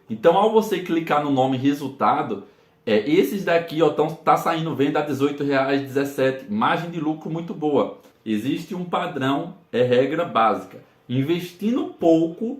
Então, ao você clicar no nome resultado, esses daqui tá saindo venda a R$18,00, 17, margem de lucro muito boa. Existe um padrão, regra básica. Investindo pouco,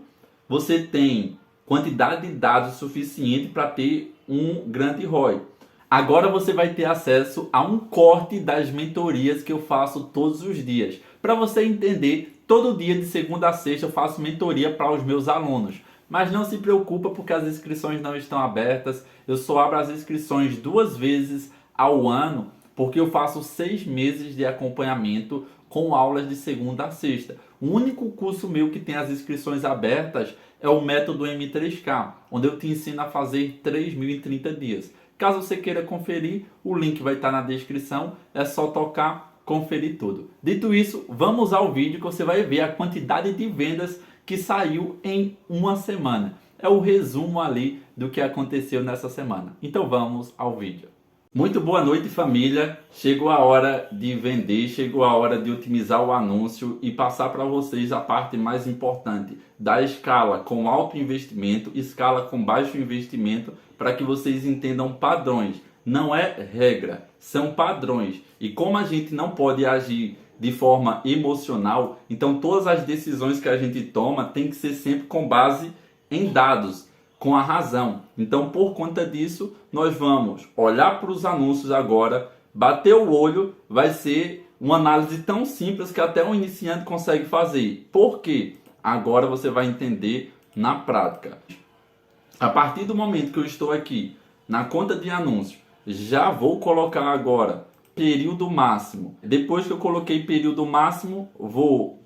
você tem quantidade de dados suficiente para ter um grande ROI. Agora você vai ter acesso a um corte das mentorias que eu faço todos os dias. Para você entender, todo dia de segunda a sexta eu faço mentoria para os meus alunos. Mas não se preocupa porque as inscrições não estão abertas. Eu só abro as inscrições 2 vezes ao ano porque eu faço 6 meses de acompanhamento com aulas de segunda a sexta. O único curso meu que tem as inscrições abertas é o método M3K, onde eu te ensino a fazer 3.000 em 30 dias. Caso você queira conferir, o link vai estar na descrição, é só tocar, conferir tudo. Dito isso, vamos ao vídeo que você vai ver a quantidade de vendas que saiu em uma semana. É o resumo ali do que aconteceu nessa semana. Então vamos ao vídeo. Muito boa noite, família. Chegou a hora de vender, chegou a hora de otimizar o anúncio e passar para vocês a parte mais importante da escala com alto investimento, escala com baixo investimento, para que vocês entendam padrões. Não é regra, são padrões. E como a gente não pode agir de forma emocional, então todas as decisões que a gente toma tem que ser sempre com base em dados, com a razão. Então, por conta disso, nós vamos olhar para os anúncios agora, bater o olho, vai ser uma análise tão simples que até um iniciante consegue fazer. Por quê? Agora você vai entender na prática. A partir do momento que eu estou aqui na conta de anúncios, já vou colocar agora período máximo. Depois que eu coloquei período máximo, vou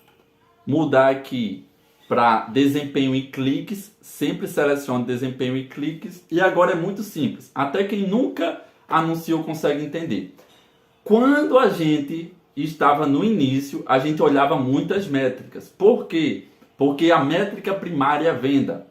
mudar aqui para desempenho e cliques. Sempre seleciono desempenho e cliques. E agora é muito simples. Até quem nunca anunciou consegue entender. Quando a gente estava no início, a gente olhava muitas métricas. Por quê? Porque a métrica primária é a venda.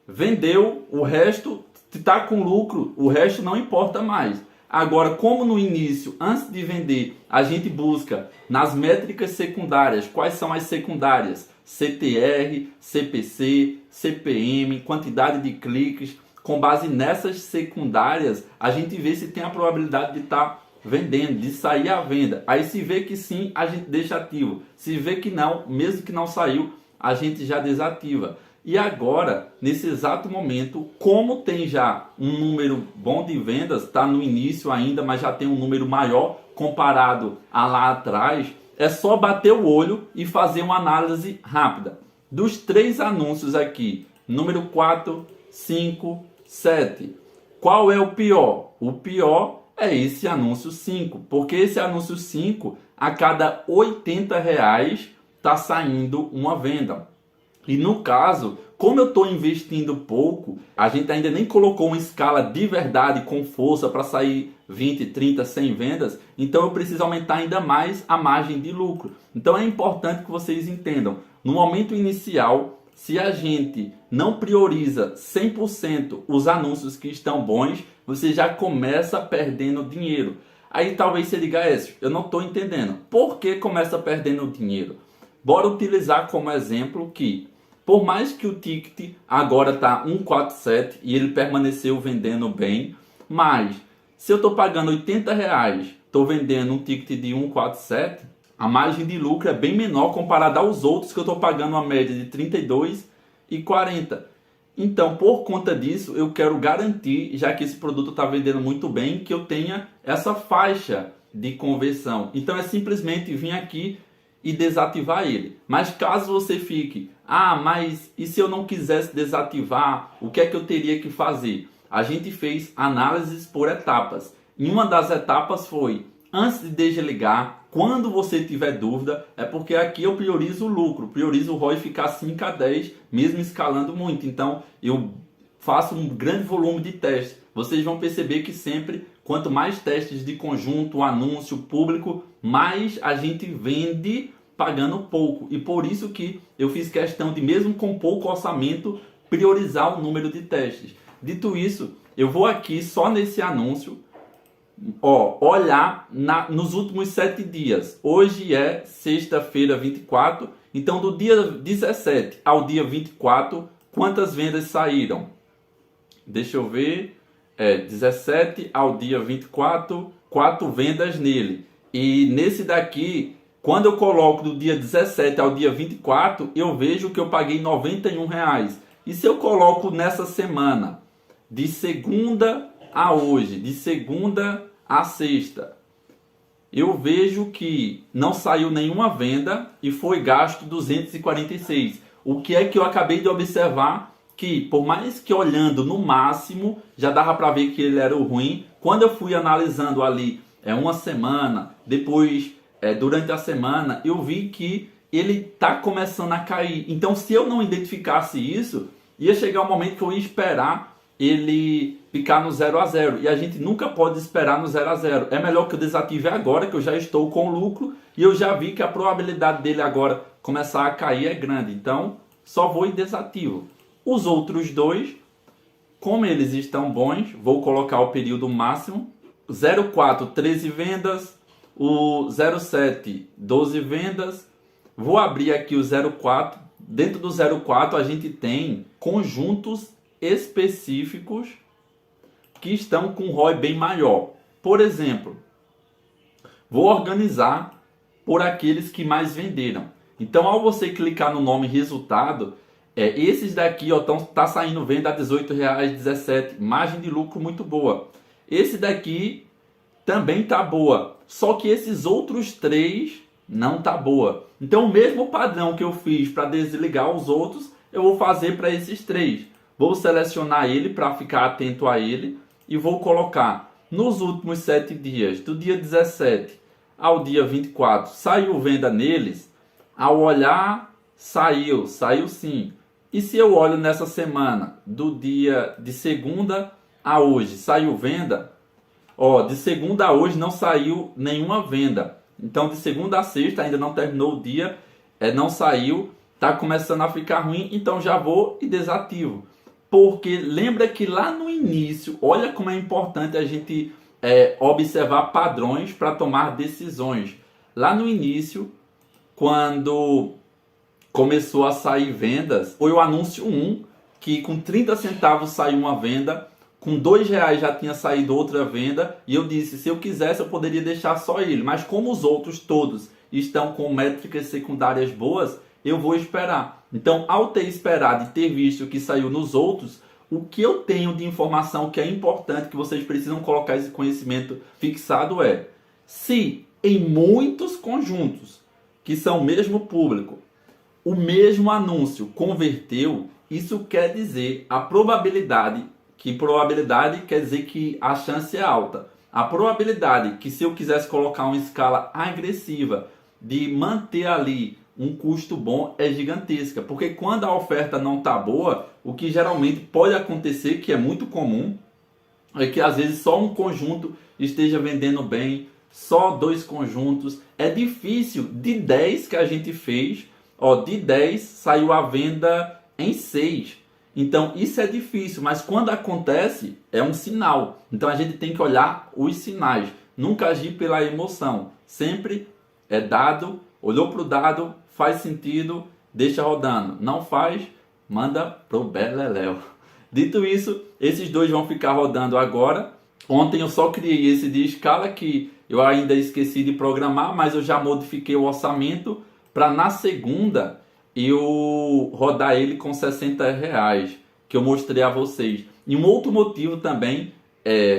Vendeu, o resto está com lucro, o resto não importa mais. Agora, como no início, antes de vender, a gente busca nas métricas secundárias, quais são as secundárias? CTR, CPC, CPM, quantidade de cliques. Com base nessas secundárias, a gente vê se tem a probabilidade de estar vendendo, de sair à venda. Aí se vê que sim, a gente deixa ativo. Se vê que não, mesmo que não saiu, a gente já desativa. E agora, nesse exato momento, como tem já um número bom de vendas, está no início ainda, mas já tem um número maior comparado a lá atrás, é só bater o olho e fazer uma análise rápida. Dos 3 anúncios aqui, número 4, 5, 7, qual é o pior? O pior é esse anúncio 5, porque esse anúncio 5, a cada R$80 está saindo uma venda. E no caso, como eu estou investindo pouco, a gente ainda nem colocou uma escala de verdade com força para sair 20, 30, 100 vendas, então eu preciso aumentar ainda mais a margem de lucro. Então é importante que vocês entendam, no momento inicial, se a gente não prioriza 100% os anúncios que estão bons, você já começa perdendo dinheiro. Aí talvez você diga, Écio, eu não estou entendendo. Por que começa perdendo dinheiro? Bora utilizar como exemplo que, por mais que o ticket agora está 147 e ele permaneceu vendendo bem, mas se eu estou pagando R$80, estou vendendo um ticket de 147, a margem de lucro é bem menor comparada aos outros que eu estou pagando uma média de 32 e 40. Então, por conta disso, eu quero garantir, já que esse produto está vendendo muito bem, que eu tenha essa faixa de conversão. Então, é simplesmente vir aqui e desativar ele. Mas caso você fique, mas e se eu não quisesse desativar, o que é que eu teria que fazer? A gente fez análises por etapas. Em uma das etapas foi, antes de desligar, quando você tiver dúvida, é porque aqui eu priorizo o lucro, priorizo o ROI ficar 5 a 10, mesmo escalando muito. Então, eu faço um grande volume de testes. Vocês vão perceber que sempre, quanto mais testes de conjunto, anúncio, público, mais a gente vende pagando pouco. E por isso que eu fiz questão de, mesmo com pouco orçamento, priorizar o número de testes. Dito isso, eu vou aqui só nesse anúncio, olhar nos últimos 7 dias. Hoje é sexta-feira 24, então do dia 17 ao dia 24, quantas vendas saíram? deixa eu ver, 17 ao dia 24, 4 vendas nele. E nesse daqui, quando eu coloco do dia 17 ao dia 24, eu vejo que eu paguei R$ 91. E se eu coloco nessa semana, de segunda a hoje, de segunda a sexta, eu vejo que não saiu nenhuma venda e foi gasto 246. O que é que eu acabei de observar? Que por mais que olhando no máximo, já dava para ver que ele era o ruim. Quando eu fui analisando ali uma semana, depois durante a semana, eu vi que ele está começando a cair. Então se eu não identificasse isso, ia chegar um momento que eu ia esperar ele ficar no 0 a 0. E a gente nunca pode esperar no 0 a 0. É melhor que eu desative agora, que eu já estou com lucro e eu já vi que a probabilidade dele agora começar a cair é grande. Então só vou e desativo. Os outros dois, como eles estão bons, vou colocar o período máximo. 04, 13 vendas. O 07, 12 vendas. Vou abrir aqui o 04. Dentro do 04 a gente tem conjuntos específicos que estão com ROI bem maior. Por exemplo, vou organizar por aqueles que mais venderam. Então, ao você clicar no nome resultado, esses daqui tá saindo venda a R$18,17, margem de lucro muito boa. Esse daqui também tá boa, só que esses outros três não tá boa. Então, o mesmo padrão que eu fiz para desligar os outros, eu vou fazer para esses três. Vou selecionar ele para ficar atento a ele e vou colocar nos últimos 7 dias, do dia 17 ao dia 24, saiu venda neles. Ao olhar, saiu sim. E se eu olho nessa semana, do dia de segunda a hoje, saiu venda? De segunda a hoje não saiu nenhuma venda. Então de segunda a sexta, ainda não terminou o dia, não saiu, está começando a ficar ruim, então já vou e desativo. Porque lembra que lá no início, olha como é importante a gente observar padrões para tomar decisões. Lá no início, quando começou a sair vendas, foi o anúncio 1, que com 30 centavos saiu uma venda, com R$2 já tinha saído outra venda, e eu disse, se eu quisesse eu poderia deixar só ele, mas como os outros todos estão com métricas secundárias boas, eu vou esperar. Então, ao ter esperado e ter visto o que saiu nos outros, o que eu tenho de informação que é importante, que vocês precisam colocar esse conhecimento fixado se em muitos conjuntos, que são o mesmo público, o mesmo anúncio converteu, isso quer dizer a probabilidade, que probabilidade quer dizer que a chance é alta. A probabilidade que se eu quisesse colocar uma escala agressiva de manter ali um custo bom é gigantesca, porque quando a oferta não está boa, o que geralmente pode acontecer, que é muito comum, é que às vezes só um conjunto esteja vendendo bem, só 2 conjuntos. É difícil, de 10 que a gente fez, de 10 saiu a venda em 6. Então isso é difícil, mas quando acontece é um sinal. Então a gente tem que olhar os sinais, nunca agir pela emoção, sempre é dado, olhou para o dado, faz sentido, deixa rodando. Não faz, manda pro beleléu. Dito isso, esses dois vão ficar rodando agora. Ontem eu só criei esse de escala que eu ainda esqueci de programar, mas eu já modifiquei o orçamento para na segunda eu rodar ele com R$60, que eu mostrei a vocês. E um outro motivo também,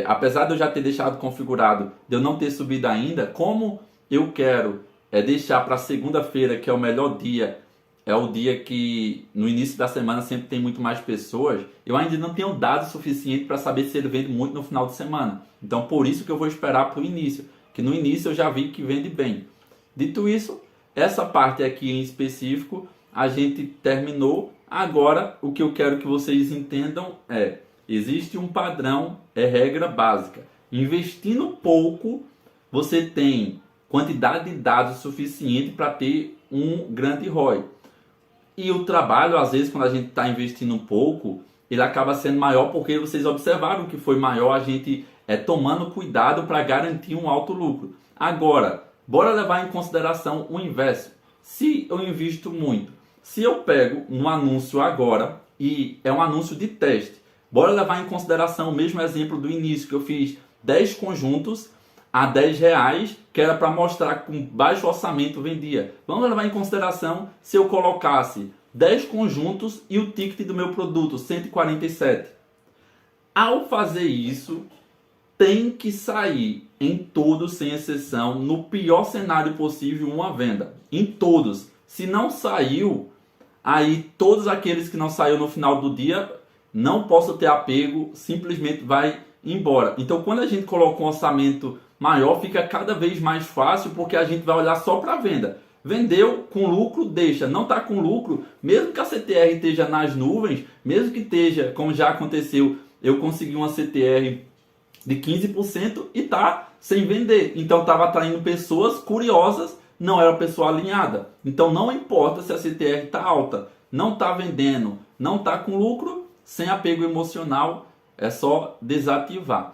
apesar de eu já ter deixado configurado, de eu não ter subido ainda, como eu quero deixar para segunda-feira, que é o melhor dia, é o dia que no início da semana sempre tem muito mais pessoas, eu ainda não tenho dados suficiente para saber se ele vende muito no final de semana. Então por isso que eu vou esperar para o início, que no início eu já vi que vende bem. Dito isso, essa parte aqui em específico a gente terminou. Agora o que eu quero que vocês entendam existe um padrão, regra básica. Investindo pouco, você tem quantidade de dados suficiente para ter um grande ROI. E o trabalho, às vezes, quando a gente está investindo um pouco, ele acaba sendo maior porque vocês observaram que foi maior a gente tomando cuidado para garantir um alto lucro. Agora, bora levar em consideração o inverso. Se eu invisto muito, se eu pego um anúncio agora e é um anúncio de teste, Bora levar em consideração o mesmo exemplo do início que eu fiz 10 conjuntos a R$10, que era para mostrar que com baixo orçamento vendia. Vamos levar em consideração se eu colocasse 10 conjuntos e o ticket do meu produto, 147. Ao fazer isso, tem que sair em todos, sem exceção, no pior cenário possível, uma venda. Em todos. Se não saiu, aí todos aqueles que não saiu no final do dia, não posso ter apego, simplesmente vai embora. Então, quando a gente coloca um orçamento maior, fica cada vez mais fácil, porque a gente vai olhar só para a venda. Vendeu com lucro, deixa. Não está com lucro, mesmo que a CTR esteja nas nuvens, mesmo que esteja, como já aconteceu, eu consegui uma CTR de 15% e está sem vender. Então estava atraindo pessoas curiosas, não era pessoa alinhada. Então não importa se a CTR está alta, não está vendendo, não está com lucro, sem apego emocional, é só desativar.